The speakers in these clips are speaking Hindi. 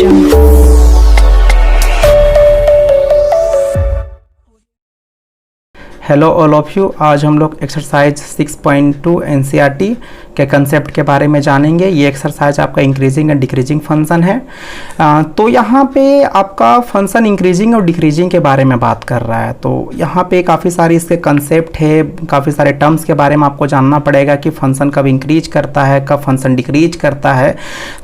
Jungle। Hello all of you, आज हम लोग एक्सरसाइज 6.2 एनसीईआरटी के कंसेप्ट के बारे में जानेंगे। ये एक्सरसाइज आपका इंक्रीजिंग एंड डिक्रीजिंग फंक्शन है। तो यहाँ पे आपका फंक्शन इंक्रीजिंग और डिक्रीजिंग के बारे में बात कर रहा है। तो यहाँ पे काफ़ी सारे इसके कंसेप्ट है, काफ़ी सारे टर्म्स के बारे में आपको जानना पड़ेगा कि फंक्शन कब इंक्रीज करता है, कब फंक्शन डिक्रीज करता है।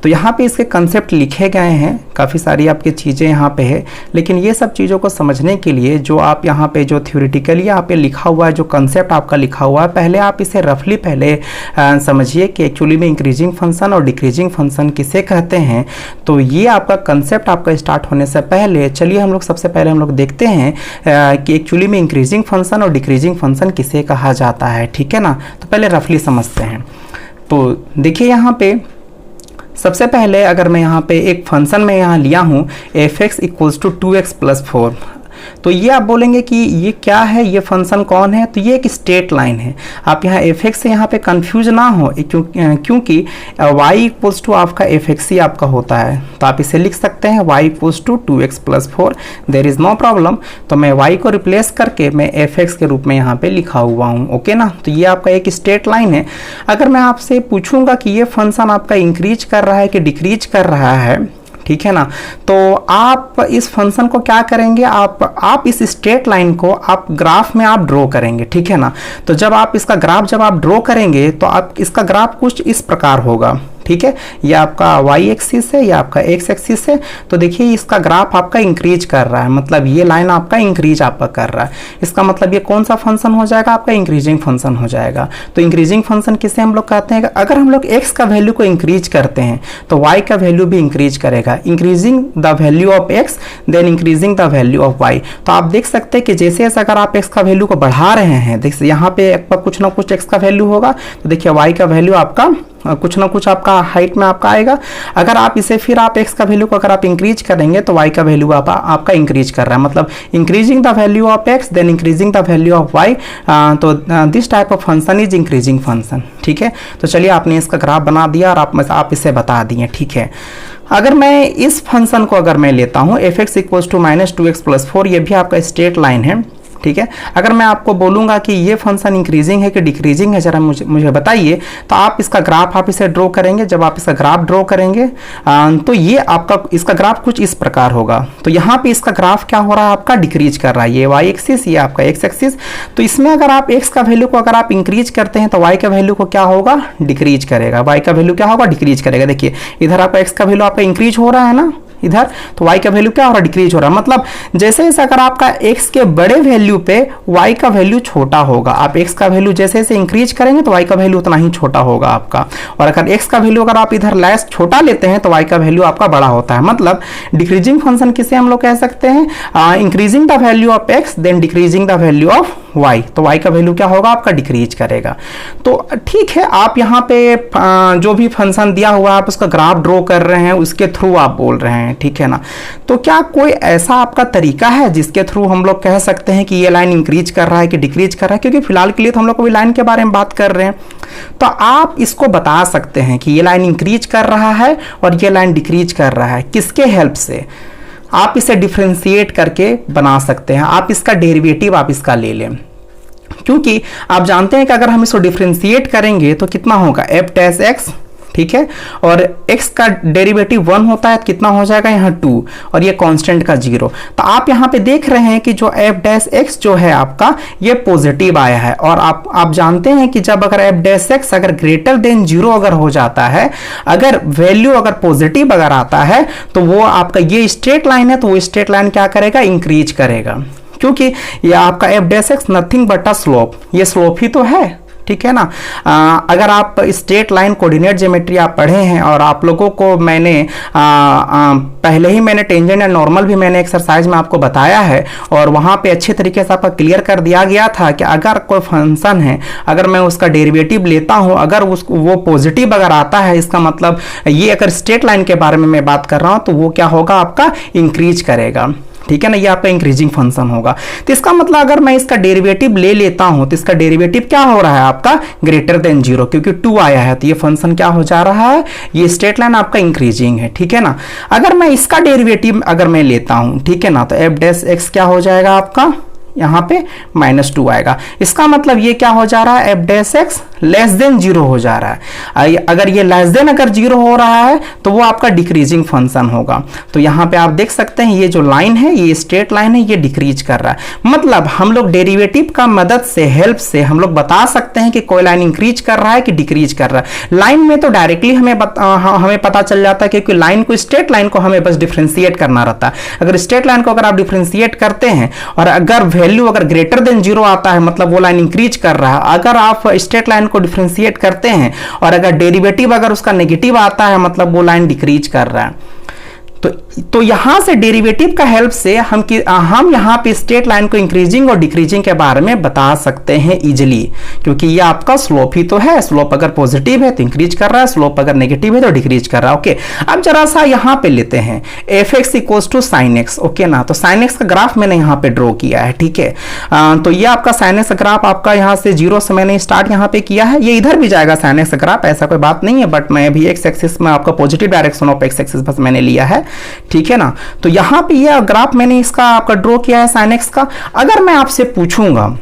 तो यहाँ पे इसके कंसेप्ट लिखे गए हैं, काफ़ी सारी आपकी चीज़ें यहाँ पे है। लेकिन ये सब चीज़ों को समझने के लिए जो आप यहाँ पे जो थ्योरेटिकली यहाँ पे लिखा हुआ है, जो कंसेप्ट आपका लिखा हुआ है, पहले आप इसे रफली पहले समझिए कि एक्चुअली में इंक्रीजिंग फंक्शन और डिक्रीजिंग फंक्शन किसे कहते हैं। तो ये आपका कंसेप्ट आपका स्टार्ट होने से पहले चलिए हम लोग सबसे पहले हम लोग देखते हैं कि एक्चुअली में इंक्रीजिंग फंक्शन और डिक्रीजिंग फंक्शन किसे कहा जाता है। ठीक है ना, तो पहले रफली समझते हैं। तो देखिए यहाँ पे सबसे पहले अगर मैं यहाँ पे एक फंक्शन में यहाँ लिया हूँ f(x) = 2x + 4, तो ये आप बोलेंगे कि ये क्या है, ये फंक्शन कौन है। तो ये एक स्ट्रेट लाइन है। आप यहाँ f(x) से यहाँ पे कंफ्यूज ना हो, क्योंकि y = आपका f(x) ही आपका होता है। तो आप इसे लिख सकते हैं y = 2x + 4, there is no problem. तो मैं y को रिप्लेस करके मैं f(x) के रूप में यहाँ पे लिखा हुआ हूँ। ओके ना, तो ये आपका एक स्ट्रेट लाइन है। अगर मैं आपसे पूछूंगा कि ये फंक्शन आपका इंक्रीज कर रहा है कि डिक्रीज कर रहा है, ठीक है ना, तो आप इस फंक्शन को क्या करेंगे, आप इस स्ट्रेट लाइन को आप ग्राफ में आप ड्रॉ करेंगे। ठीक है ना, तो जब आप इसका ग्राफ जब आप ड्रॉ करेंगे तो आप इसका ग्राफ कुछ इस प्रकार होगा। ठीक है, ये आपका y एक्सिस है, ये आपका x एक्सिस है। तो देखिए इसका ग्राफ आपका इंक्रीज कर रहा है, मतलब ये लाइन आपका इंक्रीज आपका कर रहा है। इसका मतलब ये कौन सा फंक्शन हो जाएगा, आपका इंक्रीजिंग फंक्शन हो जाएगा। तो इंक्रीजिंग फंक्शन किसे हम लोग कहते हैं, अगर हम लोग x का वैल्यू को इंक्रीज करते हैं तो y का वैल्यू भी इंक्रीज करेगा। Increasing the value of x then increasing the value of y। तो आप देख सकते हैं कि जैसे जैसे अगर आप x का वैल्यू को बढ़ा रहे हैं, देखिए यहाँ पे कुछ ना कुछ x का वैल्यू होगा, तो देखिए y का वैल्यू आपका कुछ ना कुछ आपका हाइट में आपका आएगा। अगर आप इसे फिर आप x का वैल्यू को अगर आप इंक्रीज करेंगे तो y का वैल्यू आपका इंक्रीज कर रहा है, मतलब increasing the value of x then increasing the value of y। तो this type of function is increasing function. ठीक है, तो चलिए आपने इसका ग्राफ बना दिया और आप इसे बता दिए। ठीक है, अगर मैं इस फंक्शन को अगर मैं लेता हूँ f(x) = -2x + 4, ये भी आपका स्ट्रेट लाइन है। ठीक है, अगर मैं आपको बोलूंगा कि ये फंक्शन इंक्रीजिंग है कि डिक्रीजिंग है, जरा मुझे बताइए। तो आप इसका ग्राफ आप इसे ड्रॉ करेंगे। जब आप इसका ग्राफ ड्रॉ करेंगे तो ये आपका इसका ग्राफ कुछ इस प्रकार होगा। तो यहाँ पे इसका ग्राफ क्या हो रहा है, आपका डिक्रीज कर रहा है। ये y एक्सिस, ये आपका x एक्सिस। तो इसमें अगर आप x का वैल्यू को अगर आप इंक्रीज करते हैं तो y का वैल्यू को क्या होगा, डिक्रीज करेगा। y का वैल्यू क्या होगा, डिक्रीज करेगा। देखिए इधर आपका x का वैल्यू आपका इंक्रीज हो रहा है ना इधर, तो y का वैल्यू क्या हो रहा है, डिक्रीज हो रहा है। मतलब जैसे जैसे अगर आपका x के बड़े वैल्यू पे y का वैल्यू छोटा होगा, आप x का वैल्यू जैसे जैसे इंक्रीज करेंगे तो y का वैल्यू उतना ही छोटा होगा आपका। और अगर x का वैल्यू अगर आप इधर लेस छोटा लेते हैं तो y का वैल्यू आपका बड़ा होता है। मतलब डिक्रीजिंग फंक्शन किसे हम लोग कह सकते हैं, increasing the value of x then decreasing the value of y। तो y का वैल्यू क्या होगा, आपका डिक्रीज करेगा। तो ठीक है, आप यहाँ पे जो भी फंक्शन दिया हुआ है आप उसका ग्राफ ड्रॉ कर रहे हैं, उसके थ्रू आप बोल रहे हैं। ठीक है ना, तो क्या कोई ऐसा आपका तरीका है जिसके थ्रू हम लोग कह सकते हैं कि ये लाइन इंक्रीज कर रहा है कि डिक्रीज कर रहा है, क्योंकि फिलहाल के लिए तो हम लोग अभी लाइन के बारे में बात कर रहे हैं। तो आप इसको बता सकते हैं कि ये लाइन इंक्रीज कर रहा है और ये लाइन डिक्रीज कर रहा है, किसके हेल्प से। आप इसे डिफ्रेंशिएट करके बना सकते हैं। आप इसका डेरिवेटिव आप इसका ले लें, क्योंकि आप जानते हैं कि अगर हम इसको डिफ्रेंशिएट करेंगे तो कितना होगा, f'(x), ठीक है, और x का डेरिवेटिव 1 होता है तो कितना हो जाएगा यहाँ 2, और ये कांस्टेंट का 0। तो आप यहाँ पे देख रहे हैं कि जो f'(x) जो है आपका ये पॉजिटिव आया है। और आप जानते हैं कि जब अगर f'(x) अगर ग्रेटर देन 0 अगर हो जाता है, अगर वैल्यू अगर पॉजिटिव अगर आता है तो वो आपका ये स्ट्रेट लाइन है, तो वो स्ट्रेट लाइन क्या करेगा, इंक्रीज करेगा। क्योंकि ये आपका f'(x) nothing but a slope, ये स्लोप ही तो है। ठीक है ना, अगर आप स्ट्रेट लाइन कोऑर्डिनेट ज्योमेट्री आप पढ़े हैं और आप लोगों को मैंने पहले ही मैंने टेंजेंट एंड नॉर्मल भी मैंने एक्सरसाइज में आपको बताया है, और वहाँ पे अच्छे तरीके से आपका क्लियर कर दिया गया था कि अगर कोई फंक्शन है, अगर मैं उसका डेरिवेटिव लेता हूँ, अगर वो पॉजिटिव अगर आता है, इसका मतलब ये अगर स्ट्रेट लाइन के बारे में मैं बात कर रहा हूँ तो वो क्या होगा, आपका इंक्रीज करेगा। ठीक है ना, ये आपका इंक्रीजिंग फंक्शन होगा। तो इसका मतलब अगर मैं इसका डेरिवेटिव ले लेता हूं तो इसका डेरिवेटिव क्या हो रहा है आपका ग्रेटर देन 0, क्योंकि 2 आया है तो ये फंक्शन क्या हो जा रहा है, ये स्ट्रेट लाइन आपका इंक्रीजिंग है। ठीक है ना, अगर मैं इसका डेरिवेटिव अगर मैं लेता हूं, ठीक है ना, तो एफ डैश एक्स क्या हो जाएगा आपका, यहाँ पे -2 आएगा। इसका मतलब ये क्या हो जा रहा है, F dash x less than 0 हो जा रहा है। अगर ये लेस देन अगर 0 हो रहा है तो वो आपका डिक्रीजिंग फंक्शन होगा। तो यहाँ पे आप देख सकते हैं ये जो लाइन है, ये स्ट्रेट लाइन है, ये डिक्रीज कर रहा है। मतलब हम लोग डेरिवेटिव का मदद से, हेल्प से हम लोग बता सकते हैं कि कोई लाइन इंक्रीज कर रहा है कि डिक्रीज कर रहा है। लाइन में तो डायरेक्टली हमें पता चल जाता है, क्योंकि लाइन को, स्ट्रेट लाइन को हमें बस डिफ्रेंशिएट करना रहता है। अगर स्ट्रेट लाइन को अगर आप डिफ्रेंशिएट करते हैं और अगर वैल्यू अगर ग्रेटर देन 0 आता है, मतलब वो लाइन इंक्रीज कर रहा है। अगर आप स्ट्रेट लाइन को डिफरेंशिएट करते हैं और अगर डेरिवेटिव अगर उसका नेगेटिव आता है, मतलब वो लाइन डिक्रीज कर रहा है। तो यहां से डेरिवेटिव का हेल्प से हम यहां पे स्ट्रेट लाइन को इंक्रीजिंग और डिक्रीजिंग के बारे में बता सकते हैं इजीली, क्योंकि ये आपका स्लोप ही तो है। स्लोप अगर पॉजिटिव है तो इंक्रीज कर रहा है, स्लोप अगर नेगेटिव है तो डिक्रीज कर रहा है। ओके, अब जरा सा यहां पे लेते हैं f x equals to sine x. Okay ना, तो साइन एक्स का ग्राफ मैंने यहां पे ड्रॉ किया है। ठीक है, तो ये आपका साइन एक्स ग्राफ आपका यहां से 0 से मैंने स्टार्ट यहां पे किया है। ये इधर भी जाएगा साइन एक्स ग्राफ, ऐसा कोई बात नहीं है, बट मैं अभी एक्स एक्सिस में आपका positive direction of x axis बस मैंने लिया है। ठीक है ना, तो यहां पे ये ग्राफ मैंने इसका आपका ड्रॉ किया है sin x का। अगर मैं आपसे पूछूंगा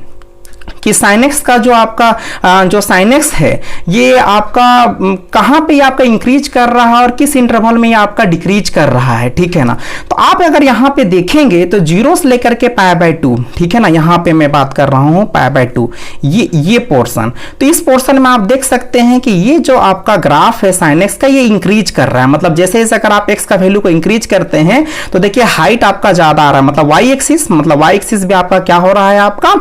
कि sin x का जो आपका जो sin x है ये आपका कहां पे आपका इंक्रीज कर रहा है और किस इंटरवल में ये आपका डिक्रीज कर रहा है, ठीक है ना, तो आप अगर यहां पे देखेंगे तो 0 से लेकर के π/2, ठीक है ना, यहां पे मैं बात कर रहा हूं π/2, ये पोर्शन। तो इस पोर्शन में आप देख सकते हैं कि ये जो आपका ग्राफ है sin x का, ये इंक्रीज कर रहा है। मतलब जैसे जैसे अगर आप x का वैल्यू को इंक्रीज करते हैं तो देखिए हाइट आपका ज्यादा आ रहा है, मतलब y एक्सिस, मतलब y एक्सिस भी आपका क्या हो रहा है, आपका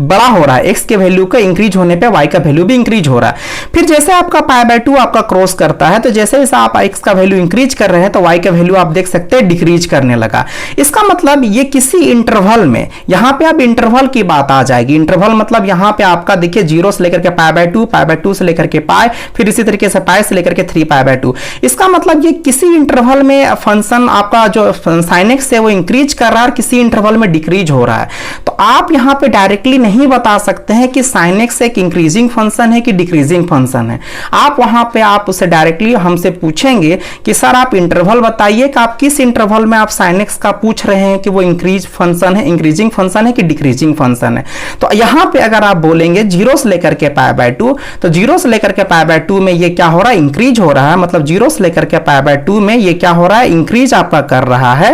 बड़ा हो रहा है। x के वैल्यू का इंक्रीज होने पे y का वैल्यू भी इंक्रीज हो रहा है। फिर जैसे आपका π/2 आपका क्रॉस करता है तो जैसे जैसे आप x का वैल्यू इंक्रीज कर रहे हैं तो y का वैल्यू आप देख सकते हैं डिक्रीज करने लगा। इसका मतलब ये किसी इंटरवल में, यहां पे आप इंटरवल की बात आ जाएगी। इंटरवल मतलब यहां पे आपका देखिए 0 से लेकर के π/2 से लेकर के π, फिर इसी तरीके से π से लेकर के 3π/2। इसका मतलब ये किसी इंटरवल में फंक्शन आपका जो sin x है वो इंक्रीज कर रहा है और किसी इंटरवल में डिक्रीज हो रहा है। तो आप यहां पे डायरेक्टली नहीं बता सकते हैं कि sin x एक इंक्रीजिंग फंक्शन है कि डिक्रीजिंग फंक्शन है। आप वहां पे आप उसे डायरेक्टली हमसे पूछेंगे कि सर आप इंटरवल बताइए कि आप किस इंटरवल में आप sin x का पूछ रहे हैं कि वो इंक्रीज फंक्शन है, इंक्रीजिंग फंक्शन है कि डिक्रीजिंग फंक्शन है। तो यहां पे अगर आप बोलेंगे 0 से लेकर के π/2, तो 0 से लेकर के π/2 में ये क्या हो रहा है, इंक्रीज हो रहा है। मतलब 0 से लेकर के π/2 में ये क्या हो रहा है, इंक्रीज आपका कर रहा है,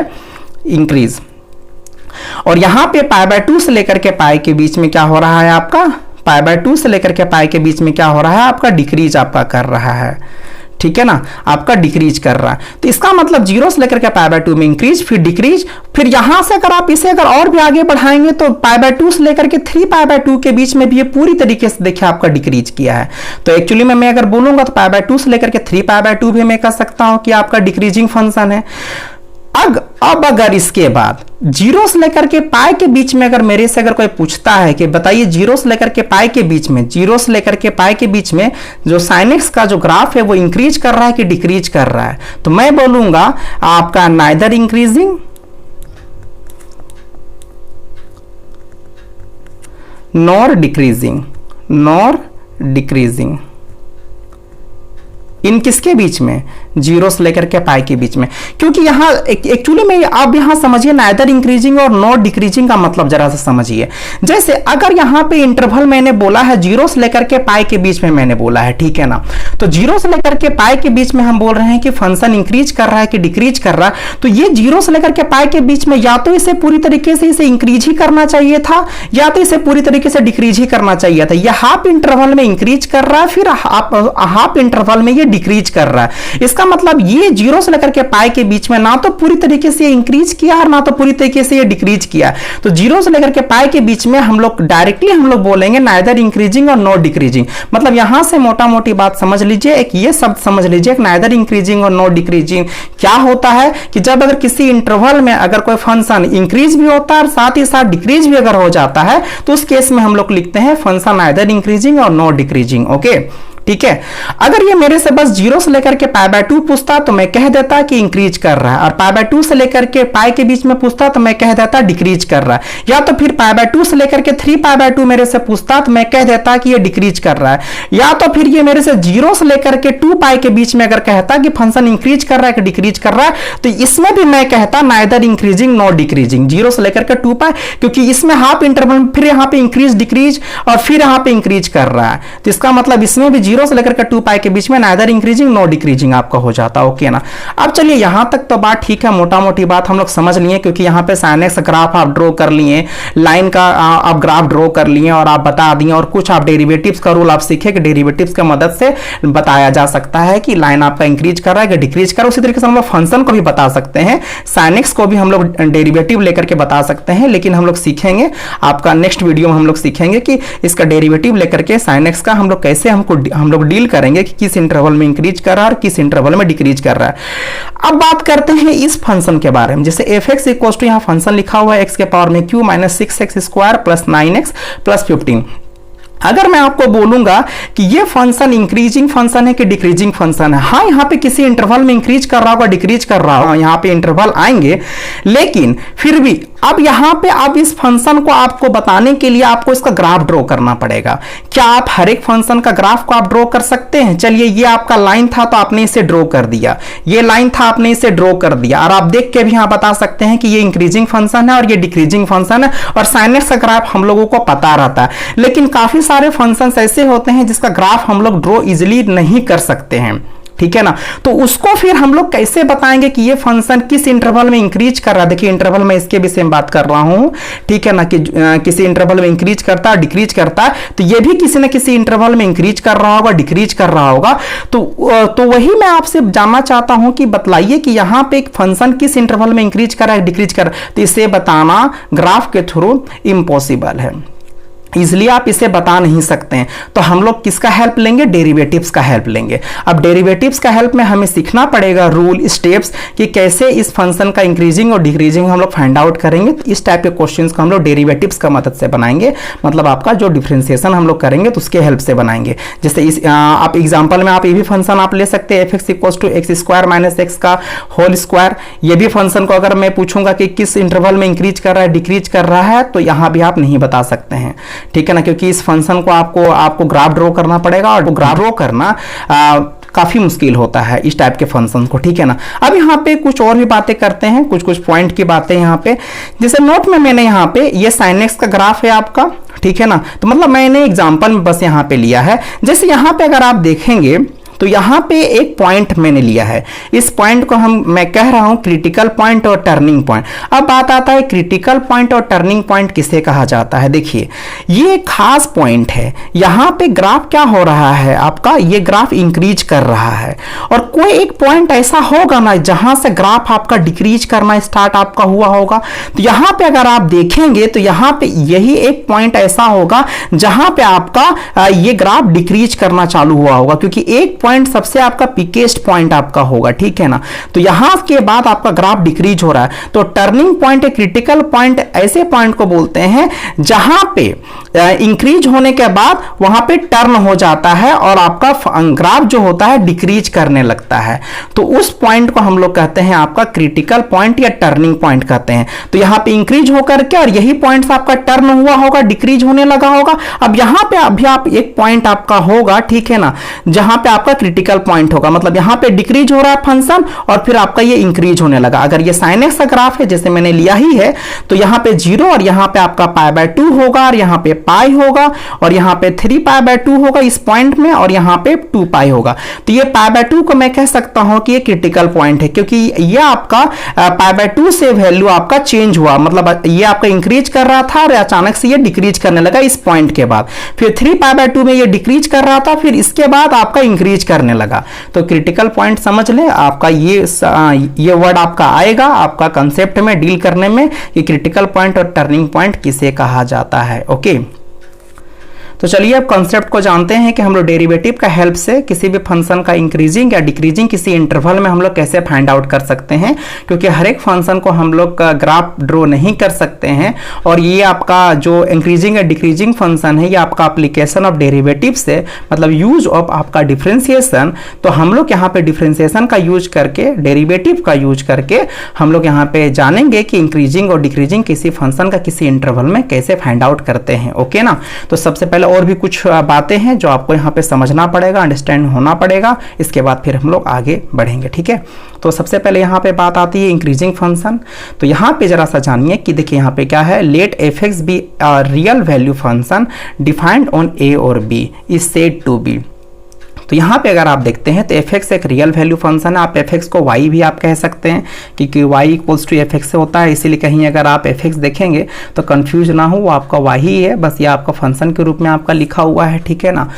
इंक्रीज। और यहां पे π/2 से लेकर के π के बीच में क्या हो रहा है, आपका π/2 से लेकर के π के बीच में क्या हो रहा है, आपका डिक्रीज आपका कर रहा है, ठीक है ना, आपका डिक्रीज कर रहा है। तो इसका मतलब 0 से लेकर के π/2 में इंक्रीज, फिर डिक्रीज, फिर यहां से अगर आप इसे अगर और भी आगे बढ़ाएंगे तो π/2 से लेकर के 3π/2 के बीच में भी ये पूरी तरीके से देखिए आपका डिक्रीज किया है। तो एक्चुअली में मैं अगर बोलूंगा तो π/2 से लेकर के 3π/2 भी मैं कह सकता हूं कि आपका डिक्रीजिंग फंक्शन है। अब अगर इसके बाद 0 से लेकर के पाई के बीच में अगर मेरे से अगर कोई पूछता है कि बताइए 0 से लेकर के पाई के बीच में, 0 से लेकर के पाई के बीच में जो sin x का जो ग्राफ है वो इंक्रीज कर रहा है कि डिक्रीज कर रहा है, तो मैं बोलूंगा आपका नाइदर इंक्रीजिंग नॉर डिक्रीजिंग। इन किसके बीच में, 0 से लेकर के पाई के बीच में। क्योंकि यहां एक्चुअली में आप यहां समझिए नाइदर इंक्रीजिंग और नॉट डिक्रीजिंग का मतलब जरा सा समझिए। जैसे अगर यहां पे इंटरवल मैंने बोला है 0 से लेकर के पाई के बीच में मैंने बोला है, ठीक है ना, तो 0 से लेकर के पाई के बीच में हम बोल रहे हैं कि फंक्शन इंक्रीज कर रहा है कि डिक्रीज कर रहा है, तो ये 0 से लेकर के पाई के बीच में या तो इसे पूरी तरीके से इसे इंक्रीज ही करना चाहिए था या तो इसे पूरी तरीके से डिक्रीज ही करना चाहिए था। यह हाफ इंटरवल में इंक्रीज कर रहा है, फिर हाफ इंटरवल में ये डिक्रीज कर रहा है। इसका मतलब ये 0 से लेकर के पाई के बीच में ना तो पूरी तरीके से इंक्रीज किया और ना तो पूरी तरीके से ये डिक्रीज किया। तो 0 से लेकर के पाई के बीच में हम लोग डायरेक्टली हम लोग बोलेंगे नाइदर इंक्रीजिंग और नॉट डिक्रीजिंग। मतलब यहां से मोटा मोटी बात समझ लीजिए, एक ये शब्द समझ लीजिए, एक नाइदर इंक्रीजिंग और नॉट डिक्रीजिंग क्या होता है कि जब अगर किसी इंटरवल में अगर कोई फंक्शन इंक्रीज भी होता है और साथ ही साथ डिक्रीज भी अगर हो जाता है तो उस केस में हम लोग लिखते हैं फंक्शन नाइदर इंक्रीजिंग और नॉट डिक्रीजिंग। ओके, ठीक है। अगर ये मेरे से बस 0 से लेकर के पाई बाय 2 पूछता तो मैं कह देता कि इंक्रीज कर रहा है, और पाई बाय 2 से लेकर के पाई के बीच में पूछता तो मैं कह देता डिक्रीज कर रहा है, या तो फिर पाई बाय 2 से लेकर के 3 पाई बाय 2 मेरे से पूछता तो मैं कह देता कि ये डिक्रीज कर रहा है, या तो फिर ये मेरे से 0 से लेकर के 2 पाई के बीच में अगर कहता कि फंक्शन इंक्रीज कर रहा है कि डिक्रीज कर रहा है, तो इसमें भी मैं कहता नाइदर इंक्रीजिंग नॉट डिक्रीजिंग, 0 से लेकर के 2 पाई, क्योंकि इसमें हाफ इंटरवल फिर यहां पे इंक्रीज डिक्रीज और फिर यहां पे इंक्रीज कर रहा है, तो इसका मतलब इसमें भी 0 से लेकर के 2 पाई के बीच में नाइदर इंक्रीजिंग नॉट डिक्रीजिंग आपका हो जाता। ओके ना। अब चलिए यहां तक तो बात ठीक है, मोटा मोटी बात हम लोग समझ लिए, क्योंकि यहां पे sin x ग्राफ आप ड्रॉ कर लिए, लाइन का आप ग्राफ ड्रॉ कर लिए और आप बता दिए, और कुछ आप डेरिवेटिव्स का रूल आप सीखे कि डेरिवेटिव्स की मदद से बताया जा सकता है कि लाइन आपका इंक्रीज कर रहा है कि डिक्रीज कर रहा है। उसी तरीके से हम लोग फंक्शन को भी बता सकते हैं, sin x को भी हम लोग डेरिवेटिव लेकर के बता सकते हैं, लेकिन हम लोग सीखेंगे आपका नेक्स्ट वीडियो में हम लोग सीखेंगे कि इसका डेरिवेटिव लेकर के sin x का हम लोग कैसे हम लोग डील करेंगे कि किस इंटरवल में इंक्रीज कर रहा है और किस इंटरवल में डिक्रीज कर रहा है। अब बात करते हैं इस फंक्शन के बारे में, जैसे fx इक्वल टू यहां फंक्शन लिखा हुआ है x के पावर में q minus 6x square plus 9x plus 15। अगर मैं आपको बोलूंगा कि ये फंक्शन इंक्रीजिंग फंक्शन है कि डिक्रीजिंग फंक्शन है, हाँ यहाँ पे किसी इंटरवल में इंक्रीज कर रहा होगा डिक्रीज कर रहा होगा, यहाँ पे इंटरवल आएंगे, लेकिन फिर भी अब यहाँ पे अब इस फंक्शन को आपको बताने के लिए आपको इसका ग्राफ ड्रॉ करना पड़ेगा। क्या आप हर एक फंक्शन का ग्राफ को आप ड्रॉ कर सकते हैं? चलिए ये आपका लाइन था तो आपने इसे ड्रॉ कर दिया, ये लाइन था आपने इसे ड्रॉ कर दिया, और आप देख के भी यहाँ बता सकते हैं कि ये इंक्रीजिंग फंक्शन है और ये डिक्रीजिंग फंक्शन है, और sin x का ग्राफ हम लोगों को पता रहता है। लेकिन काफी सारे फंक्शंस ऐसे होते हैं जिसका ग्राफ हम लोग ड्रॉ इजिली नहीं कर सकते हैं, ठीक है ना। तो उसको फिर हम लोग कैसे बताएंगे कि ये फंक्शन किस इंटरवल में इंक्रीज कर रहा है? देखिए इंटरवल में इसके विषय में बात कर रहा हूं, ठीक है ना, कि किसी इंटरवल में इंक्रीज करता है डिक्रीज करता है, तो ये भी किसी न किसी इंटरवल में इंक्रीज कर रहा होगा डिक्रीज कर रहा होगा। तो वही मैं आपसे जानना चाहता हूं कि बतलाइए कि यहां पे एक फंक्शन किस इंटरवल में इंक्रीज कर रहा है डिक्रीज कर रहा है, तो इसे बताना ग्राफ के थ्रू इम्पॉसिबल है, इसलिए आप इसे बता नहीं सकते हैं। तो हम लोग किसका हेल्प लेंगे? डेरिवेटिव्स का हेल्प लेंगे। अब डेरिवेटिव्स का हेल्प में हमें सीखना पड़ेगा रूल स्टेप्स कि कैसे इस फंक्शन का इंक्रीजिंग और डिक्रीजिंग हम लोग फाइंड आउट करेंगे। तो इस टाइप के क्वेश्चंस को हम लोग डेरिवेटिव्स का मदद से बनाएंगे, मतलब आपका जो डिफरेंशिएशन हम लोग करेंगे तो उसके हेल्प से बनाएंगे। जैसे इस आप एग्जाम्पल में आप ये भी फंक्शन आप ले सकते हैं f(x = x square minus x का होल स्क्वायर। ये भी फंक्शन को अगर मैं पूछूंगा कि किस इंटरवल में इंक्रीज कर रहा है डिक्रीज कर रहा है, तो यहां भी आप नहीं बता सकते हैं, ठीक है ना, क्योंकि इस फंक्शन को आपको ग्राफ ड्रॉ करना पड़ेगा, और ग्राफ ड्रॉ करना काफी मुश्किल होता है इस टाइप के फंक्शन को, ठीक है ना। अब यहाँ पे कुछ और भी बातें करते हैं, कुछ पॉइंट की बातें यहाँ पे, जैसे नोट में मैंने यहाँ पे ये sin x का ग्राफ है आपका, ठीक है ना, तो मतलब मैंने एग्जांपल में बस यहाँ पे लिया है। जैसे यहाँ पे अगर आप देखेंगे तो यहाँ पे एक पॉइंट मैंने लिया है, इस पॉइंट को मैं कह रहा हूं क्रिटिकल पॉइंट और टर्निंग पॉइंट। अब बात आता है क्रिटिकल पॉइंट और टर्निंग पॉइंट किसे कहा जाता है। देखिए ये खास पॉइंट है, यहाँ पे ग्राफ क्या हो रहा है आपका, ये ग्राफ इंक्रीज कर रहा है, और कोई एक पॉइंट ऐसा होगा ना जहां से ग्राफ आपका डिक्रीज करना स्टार्ट आपका हुआ होगा। तो यहाँ पे अगर आप देखेंगे तो यहाँ पे यही एक पॉइंट ऐसा होगा जहां पे आपका ये ग्राफ डिक्रीज करना चालू हुआ होगा, क्योंकि एक पॉइंट सबसे आपका पीकेस्ट पॉइंट आपका होगा, ठीक है ना। तो यहां के बाद आपका ग्राफ डिक्रीज हो रहा है, तो टर्निंग पॉइंट क्रिटिकल पॉइंट ऐसे पॉइंट को बोलते हैं जहां पे इंक्रीज होने के बाद वहां पे टर्न हो जाता है और आपका ग्राफ जो होता है डिक्रीज करने लगता है। तो उस पॉइंट को हम लोग कहते हैं आपका क्रिटिकल पॉइंट या टर्निंग पॉइंट कहते हैं। तो यहां पे इंक्रीज होकर के और यही पॉइंट आपका टर्न हुआ होगा, डिक्रीज होने लगा होगा। अब यहां पे अभी आप एक पॉइंट आपका होगा, ठीक है ना, जहां पे आपका क्रिटिकल पॉइंट होगा, मतलब यहां पे डिक्रीज हो रहा है फंक्शन और फिर आपका ये इंक्रीज होने लगा। अगर ये sin x का ग्राफ है जैसे मैंने लिया ही है, तो यहां पे 0 और यहां पे आपका π/2 होगा और यहां पे पाई होगा और यहां पे 3π/2 होगा इस पॉइंट में और यहां पे 2π होगा। तो ये π/2 को मैं कह सकता हूं कि ये क्रिटिकल पॉइंट है, क्योंकि ये आपका π/2 से वैल्यू आपका चेंज हुआ, मतलब ये आपका इंक्रीज कर रहा था और अचानक से ये डिक्रीज करने लगा इस पॉइंट के बाद। फिर 3π/2 में ये डिक्रीज कर रहा था, फिर इसके बाद आपका इंक्रीज करने लगा। तो क्रिटिकल पॉइंट समझ ले आपका, ये वर्ड आपका आएगा आपका कंसेप्ट में डील करने में कि क्रिटिकल पॉइंट और टर्निंग पॉइंट किसे कहा जाता है। ओके, तो चलिए अब कॉन्सेप्ट को जानते हैं कि हम लोग डेरिवेटिव का हेल्प से किसी भी फंक्शन का इंक्रीजिंग या डिक्रीजिंग किसी इंटरवल में हम लोग कैसे फाइंड आउट कर सकते हैं, क्योंकि हर एक फंक्शन को हम लोग का ग्राफ ड्रॉ नहीं कर सकते हैं। और ये आपका जो इंक्रीजिंग या डिक्रीजिंग फंक्शन है ये आपका एप्लीकेशन ऑफ डेरिवेटिव से मतलब यूज ऑफ आपका डिफरेंशिएशन। तो हम लोग यहाँ पे डिफरेंशिएशन का यूज करके, डेरिवेटिव का यूज करके हम लोग यहाँ पे जानेंगे कि इंक्रीजिंग और डिक्रीजिंग किसी फंक्शन का किसी इंटरवल में कैसे फाइंड आउट करते हैं। ओके ना। तो सबसे पहले और भी कुछ बातें हैं जो आपको यहाँ पे समझना पड़ेगा, अंडरस्टैंड होना पड़ेगा, इसके बाद फिर हम लोग आगे बढ़ेंगे। ठीक है। तो सबसे पहले यहाँ पे बात आती है इंक्रीजिंग फंक्शन। तो यहाँ पे जरा सा जानिए कि देखिए यहाँ पे क्या है, let F X be a real value function defined on A और B is said to be. तो यहाँ पे अगर आप देखते हैं तो f(x) एक रियल वैल्यू फंक्शन है। आप f(x) को y भी आप कह सकते हैं क्योंकि y इक्वल्स टू f(x) से होता है, इसीलिए कहीं अगर आप f(x) देखेंगे तो कंफ्यूज ना हो, वो आपका y ही है, बस ये आपका फंक्शन के रूप में आपका लिखा हुआ है। ठीक है ना।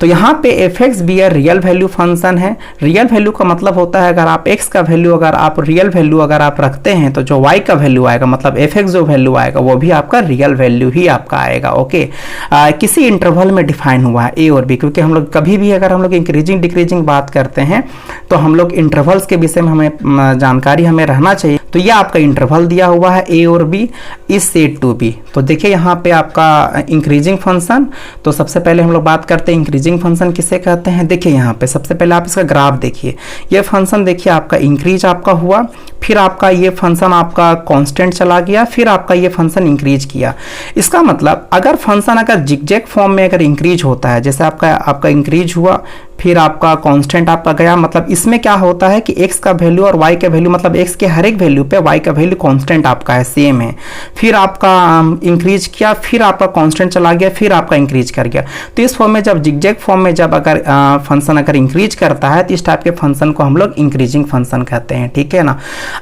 तो यहाँ पे f(x) भी रियल वैल्यू फंक्शन है। रियल वैल्यू का मतलब होता है अगर आप x का वैल्यू, अगर आप रियल वैल्यू अगर आप रखते हैं तो जो y का वैल्यू आएगा मतलब f(x) जो वैल्यू आएगा वो भी आपका रियल वैल्यू ही आपका आएगा। ओके। किसी इंटरवल में डिफाइन हुआ है a और b, क्योंकि हम लोग कभी भी अगर हम लोग इंक्रीजिंग डिक्रीजिंग बात करते हैं तो हम लोग इंटरवल्स के विषय में हमें जानकारी हमें रहना चाहिए। तो ये आपका इंटरवल दिया हुआ है a और b is said to be. तो देखिए यहाँ पे आपका इंक्रीजिंग फंक्शन। तो सबसे पहले हम लोग बात करते हैं इंक्रीजिंग फंक्शन किसे कहते हैं। देखिए यहाँ पे सबसे पहले आप इसका ग्राफ देखिए, ये फंक्शन देखिए आपका इंक्रीज आपका हुआ, फिर आपका ये फंक्शन आपका कांस्टेंट चला गया, फिर आपका ये फंक्शन इंक्रीज किया। इसका मतलब अगर फंक्शन अगर जिगजैग फॉर्म में अगर इंक्रीज होता है, जैसे आपका इंक्रीज हुआ फिर आपका कांस्टेंट आपका गया, मतलब इसमें क्या होता है कि x का वैल्यू और y का वैल्यू मतलब x के हर एक वैल्यू पे y का वैल्यू कांस्टेंट आपका है, सेम है। फिर आपका इंक्रीज किया, फिर आपका कांस्टेंट चला गया, फिर आपका इंक्रीज कर गया। तो इस फॉर्म में जब जिगजैग फॉर्म में जब अगर फंक्शन अगर इंक्रीज करता है तो इस टाइप के फंक्शन को हम लोग इंक्रीजिंग फंक्शन कहते हैं। ठीक है ना।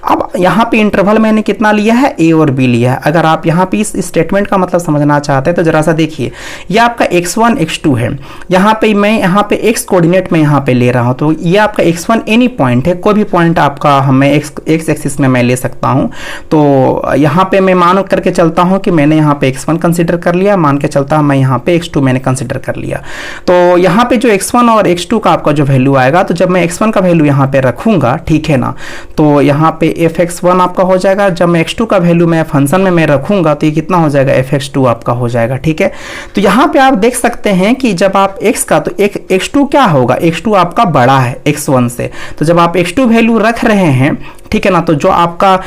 अब यहाँ पे इंटरवल मैंने कितना लिया है, a और b लिया है। अगर आप यहाँ पे इस स्टेटमेंट का मतलब समझना चाहते हैं तो जरा सा देखिए, ये आपका x1 x2 है। यहाँ पे मैं यहाँ पे x कोऑर्डिनेट में यहाँ पे ले रहा हूँ, तो ये आपका x1 एनी पॉइंट है, कोई भी पॉइंट आपका हमें x एक्सिस में मैं ले सकता हूँ। तो यहाँ पे मैं मान करके चलता हूँ कि मैंने यहाँ पे x1 कंसिडर कर लिया, मान के चलता हूँ मैं यहाँ पे x2 मैंने कंसिडर कर लिया। तो यहाँ पे जो x1 और x2 का आपका जो वैल्यू आएगा, तो जब मैं x1 का वैल्यू यहाँ पे रखूंगा, ठीक है ना, तो यहाँ पे fx1 आपका हो जाएगा। जब मैं x2 का वैल्यू मैं फंक्शन में मैं रखूंगा तो ये कितना हो जाएगा, fx2 आपका हो जाएगा। ठीक है। तो यहाँ पे आप देख सकते हैं कि जब आप x का, तो x2 क्या होगा, x2 आपका बड़ा है x1 से। तो जब आप x2 वैल्यू रख रहे हैं, ठीक है ना, तो जो आपका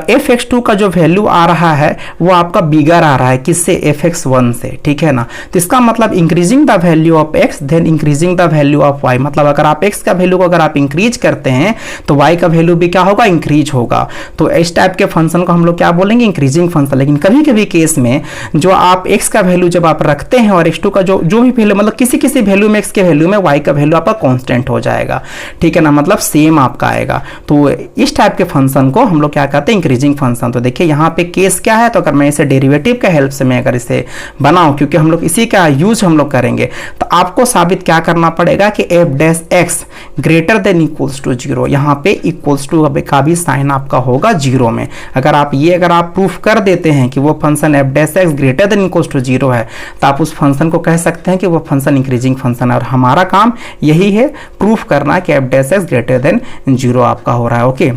fx2 का जो वैल्यू आ रहा है वो आपका बिगर आ रहा है किससे, fx1 से। ठीक है ना। तो इसका मतलब increasing the value of x then increasing the value of y, मतलब अगर आप x का वैल्यू को अगर आप इंक्रीज करते हैं तो y का वैल्यू भी क्या होगा, इंक्रीज होगा। तो इस टाइप के फंक्शन को हम लोग क्या बोलेंगे, इंक्रीजिंग फंक्शन। लेकिन कभी कभी केस में जो आप x का वैल्यू जब आप रखते हैं और x2 का जो भी वैल्यू, मतलब किसी वैल्यू में x के वैल्यू में y का वैल्यू आपका कांस्टेंट हो जाएगा। ठीक है ना, मतलब सेम आपका आएगा। तो इस टाइप के फंक्शन को हम लोग क्या कहते हैं, इंक्रीजिंग फंक्शन। तो देखिए यहाँ पे केस क्या है, तो अगर मैं इसे डेरिवेटिव के हेल्प से मैं अगर इसे बनाऊं, क्योंकि हम लोग इसी का यूज हम लोग करेंगे, तो आपको साबित क्या करना पड़ेगा कि f dash x greater than equals to 0, यहाँ पे इक्वल्स टू का भी साइन आपका होगा 0 में। अगर आप प्रूफ कर देते हैं कि वो function f dash x greater than equals to 0 है, तो आप उस फंक्शन को कह सकते हैं कि वो फंक्शन इंक्रीजिंग फंक्शन है। और हमारा काम यही है, प्रूफ करना कि f dash x greater then 0 आपका हो रहा है। ओके।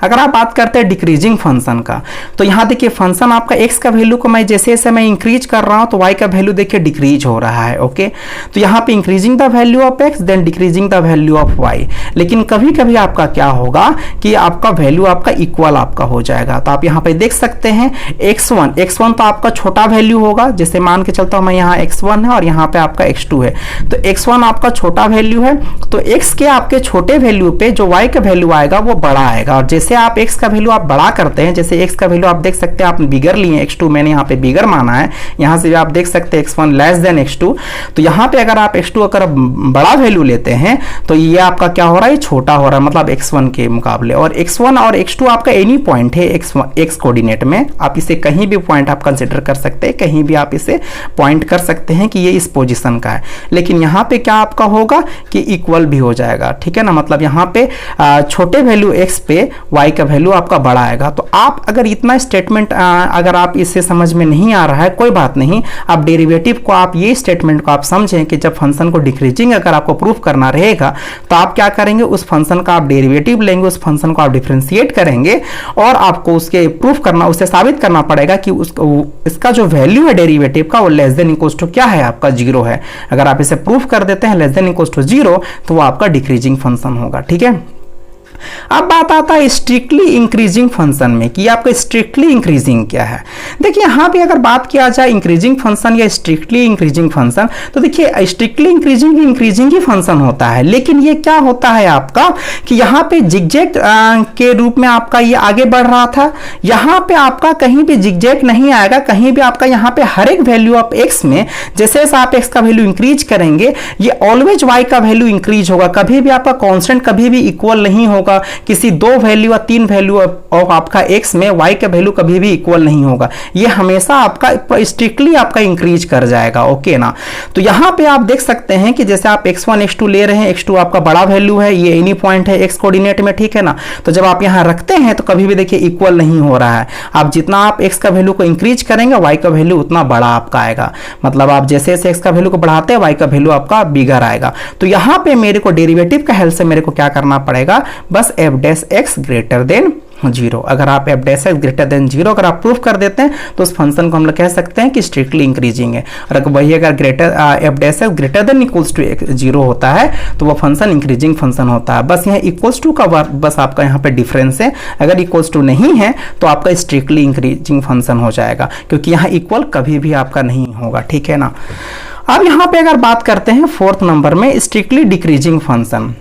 अगर आप बात करते हैं डिक्रीजिंग फंक्शन का, तो यहाँ देखिए फंक्शन आपका x का वैल्यू को मैं जैसे जैसे मैं इंक्रीज कर रहा हूँ तो y का वैल्यू देखिए डिक्रीज हो रहा है। ओके। तो यहाँ पे increasing the value of x then decreasing the value of y। लेकिन कभी कभी आपका क्या होगा कि आपका वैल्यू आपका इक्वल आपका हो जाएगा। तो आप यहाँ पे देख सकते हैं x1 तो आपका छोटा वैल्यू होगा, जैसे मान के चलता हूँ मैं यहाँ x1 है और यहाँ पे आपका x2 है। तो x1 आपका छोटा वैल्यू है, तो x के आपके छोटे वैल्यू पे जो y का वैल्यू आएगा वो बड़ा आएगा। और जैसे आप x का वैल्यू आप बड़ा करते हैं, जैसे x का वैल्यू आप देख सकते हैं, आपने बिगर लिए x2, मैंने यहाँ पे बिगर माना है, यहाँ से भी आप देख सकते हैं x1 लेस देन x2। तो यहाँ पे अगर आप x2 अगर बड़ा वैल्यू लेते हैं तो ये आपका क्या हो रहा है, छोटा हो रहा है, मतलब x1 के मुकाबले। और x1 और x2 आपका एनी पॉइंट है x कोऑर्डिनेट में, आप इसे कहीं भी पॉइंट आप कंसिडर कर सकते हैं, कहीं भी आप इसे पॉइंट कर सकते हैं कि ये इस पोजीशन का है। लेकिन यहाँ पे क्या आपका होगा कि इक्वल भी हो जाएगा। ठीक है ना, मतलब यहाँ पे छोटे वैल्यू x पे y का वैल्यू आपका बड़ा आएगा। तो आप अगर इतना स्टेटमेंट अगर आप इससे समझ में नहीं आ रहा है, कोई बात नहीं, आप डेरिवेटिव को आप ये स्टेटमेंट को आप समझें कि जब फंक्शन को डिक्रीजिंग अगर आपको प्रूफ करना रहेगा तो आप क्या करेंगे, उस फंक्शन का आप डेरिवेटिव लेंगे, उस फंक्शन को आप डिफरेंशिएट करेंगे और आपको उसके प्रूफ करना, उससे साबित करना पड़ेगा कि इसका जो वैल्यू है डेरिवेटिव का वो लेस देन इक्वल टू क्या है, आपका 0 है। अगर आप इसे प्रूफ कर देते हैं लेस देन इक्वल टू 0 तो वो आपका डिक्रीजिंग फंक्शन होगा। ठीक है, अब बात आता है स्ट्रिक्टली इंक्रीजिंग फंक्शन में कि आपका स्ट्रिक्टली इंक्रीजिंग क्या है। देखिए यहाँ पे अगर बात किया जाए इंक्रीजिंग फंक्शन या स्ट्रिक्टली इंक्रीजिंग फंक्शन, तो देखिए स्ट्रिक्टली इंक्रीजिंग ही फंक्शन होता है, लेकिन ये क्या होता है आपका कि यहाँ पे जिगजैग के रूप में आपका ये आगे बढ़ रहा था, यहाँ पे आपका कहीं भी जिगजैग नहीं आएगा, कहीं भी आपका यहाँ पे हर एक वैल्यू ऑफ एक्स में जैसे आप एक्स का वैल्यू इंक्रीज करेंगे ये ऑलवेज वाई का वैल्यू इंक्रीज होगा, कभी भी आपका कॉन्स्टेंट कभी भी इक्वल नहीं होगा, किसी 2 वैल्यू या 3 वैल्यू ऑफ आपका x में y का वैल्यू कभी भी इक्वल नहीं होगा, ये हमेशा आपका स्ट्रिक्टली आपका इंक्रीज कर जाएगा। ओके ना, तो यहां पे आप देख सकते हैं कि जैसे आप x1 x2 ले रहे हैं, x2 आपका बड़ा वैल्यू है, ये एनी पॉइंट है x कोऑर्डिनेट में, ठीक है ना, तो जब आप यहां रखते हैं तो कभी भी देखिए इक्वल नहीं हो रहा है, आप जितना आप x का वैल्यू को इंक्रीज करेंगे y का वैल्यू उतना बड़ा आपका आएगा, मतलब आप जैसे जैसे x का वैल्यू को बढ़ाते हैं y का वैल्यू आपका बिगर आएगा। तो यहां पे मेरे को डेरिवेटिव का हेल्प से मेरे को क्या करना पड़ेगा, बस f dash x greater then 0, अगर आप f dash x greater then 0 अगर आप प्रूफ कर देते हैं तो उस फंक्शन को हम लोग कह सकते हैं कि स्ट्रिक्टली इंक्रीजिंग है, और अगर वही अगर f dash x greater than equals to 0 होता है तो वो फंक्शन इंक्रीजिंग फंक्शन होता है। बस यहाँ इक्वल्स टू का बस आपका यहाँ पे डिफरेंस है, अगर इक्वल्स टू नहीं है तो आपका स्ट्रिक्टली इंक्रीजिंग फंक्शन हो जाएगा, क्योंकि यहाँ इक्वल कभी भी आपका नहीं होगा। ठीक है ना, अब यहाँ पे अगर बात करते हैं 4th नंबर में स्ट्रिक्टली डिक्रीजिंग फंक्शन,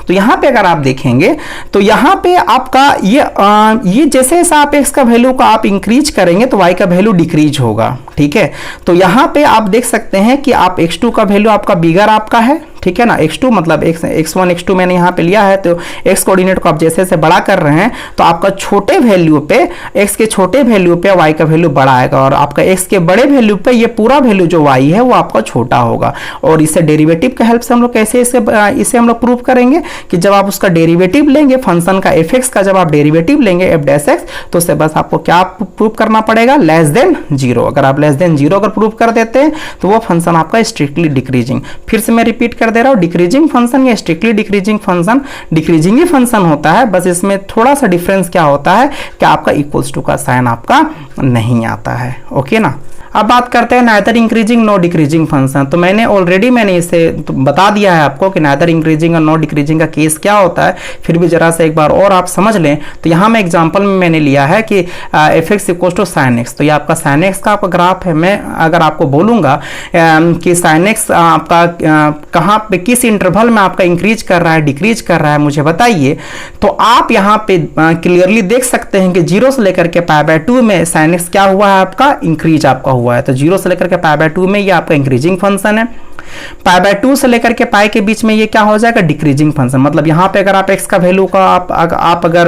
तो यहाँ पे अगर आप देखेंगे तो यहाँ पे आपका ये जैसे आप x का वैल्यू को आप इंक्रीज करेंगे तो y का वैल्यू डिक्रीज होगा। ठीक है, तो यहाँ पे आप देख सकते हैं कि आप x2 का वैल्यू आपका बिगर आपका है, ठीक है ना, x2 मतलब x1 x2 मैंने यहाँ पे लिया है, तो x कोऑर्डिनेट को आप जैसे जैसे बड़ा कर रहे हैं तो आपका छोटे वैल्यू पे x के छोटे वैल्यू पे y का वैल्यू बड़ा आएगा, और आपका x के बड़े वैल्यू पे ये पूरा वैल्यू जो y है वो आपका छोटा होगा। और इसे डेरिवेटिव के हेल्प से हम लोग कैसे इसे हम लोग प्रूव करेंगे कि जब आप उसका डेरिवेटिव लेंगे फंक्शन का f(x) का जब आप डेरिवेटिव लेंगे f डैश x, तो उससे बस आपको क्या प्रूव करना पड़ेगा, लेस देन 0। अगर आप लेस देन 0 अगर प्रूव कर देते हैं तो वो फंक्शन आपका स्ट्रिक्टली डिक्रीजिंग, फिर से मैं रिपीट कर दे रहा हूँ, डिक्रीजिंग फंक्शन या स्ट्रिक्टली डिक्रीजिंग फंक्शन डिक्रीजिंग ही फंक्शन होता है, बस इसमें थोड़ा सा डिफरेंस क्या होता है कि आपका इक्वल्स टू का साइन आपका नहीं आता है। ओके ना, अब बात करते हैं neither increasing no decreasing function. तो मैंने इसे बता दिया है आपको कि नाइदर इंक्रीजिंग और नो डिक्रीजिंग का केस क्या होता है, फिर भी जरा सा एक बार और आप समझ लें। तो यहाँ मैं एग्जांपल में मैंने लिया है कि f(x) equal to sine x, तो ये आपका साइन एक्स का आपका ग्राफ है। मैं अगर आपको बोलूँगा कि साइन एक्स आपका कहाँ पे किस इंटरवल में आपका इंक्रीज कर रहा है डिक्रीज कर रहा है मुझे बताइए, तो आप यहाँ पे क्लियरली देख सकते हैं कि 0 से लेकर के π/2 में साइन एक्स क्या हुआ है, आपका इंक्रीज आपका हुआ है। तो 0 से लेकर के π/2 में ये आपका इंक्रीजिंग फंक्शन है, π/2 से लेकर के पाई के बीच में ये क्या हो जाएगा, डिक्रीजिंग फंक्शन। मतलब यहाँ पे अगर आप x का वैल्यू का आप अगर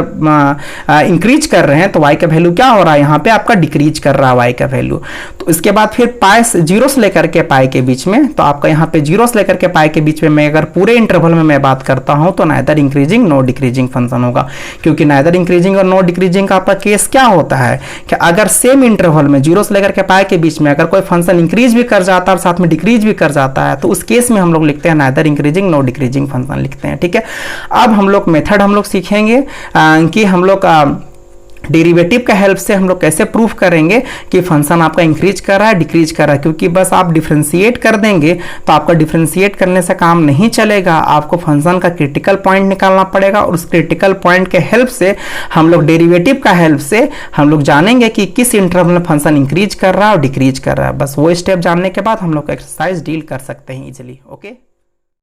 इंक्रीज कर रहे हैं तो y का वैल्यू क्या हो रहा है, यहाँ पे आपका डिक्रीज कर रहा है y का वैल्यू। तो इसके बाद फिर पाई 0 से लेकर के पाई के बीच में, तो आपका यहाँ पे 0 से लेकर के पाई के बीच में मैं अगर पूरे इंटरवल में मैं बात करता हूँ तो neither increasing no decreasing function होगा, क्योंकि नाइदर इंक्रीजिंग और नो डिक्रीजिंग का आपका केस क्या होता है कि अगर सेम इंटरवल में 0 से लेकर के पाई के बीच में अगर कोई फंक्शन इंक्रीज भी कर जाता है और साथ में डिक्रीज भी कर जाता है तो उस केस में हम लोग लिखते हैं neither increasing no decreasing function लिखते हैं। ठीक है, अब हम लोग मेथड हम लोग सीखेंगे कि हम लोग डेरिवेटिव का हेल्प से हम लोग कैसे प्रूफ करेंगे कि फंक्शन आपका इंक्रीज कर रहा है डिक्रीज कर रहा है। क्योंकि बस आप डिफरेंशिएट कर देंगे तो आपका डिफरेंशिएट करने से काम नहीं चलेगा, आपको फंक्शन का क्रिटिकल पॉइंट निकालना पड़ेगा और उस क्रिटिकल पॉइंट के हेल्प से हम लोग डेरिवेटिव का हेल्प से हम लोग जानेंगे कि किस इंटरवल में फंक्शन इंक्रीज कर रहा है और डिक्रीज कर रहा है। बस वो स्टेप जानने के बाद हम लोग एक्सरसाइज डील कर सकते हैं इजिली। ओके।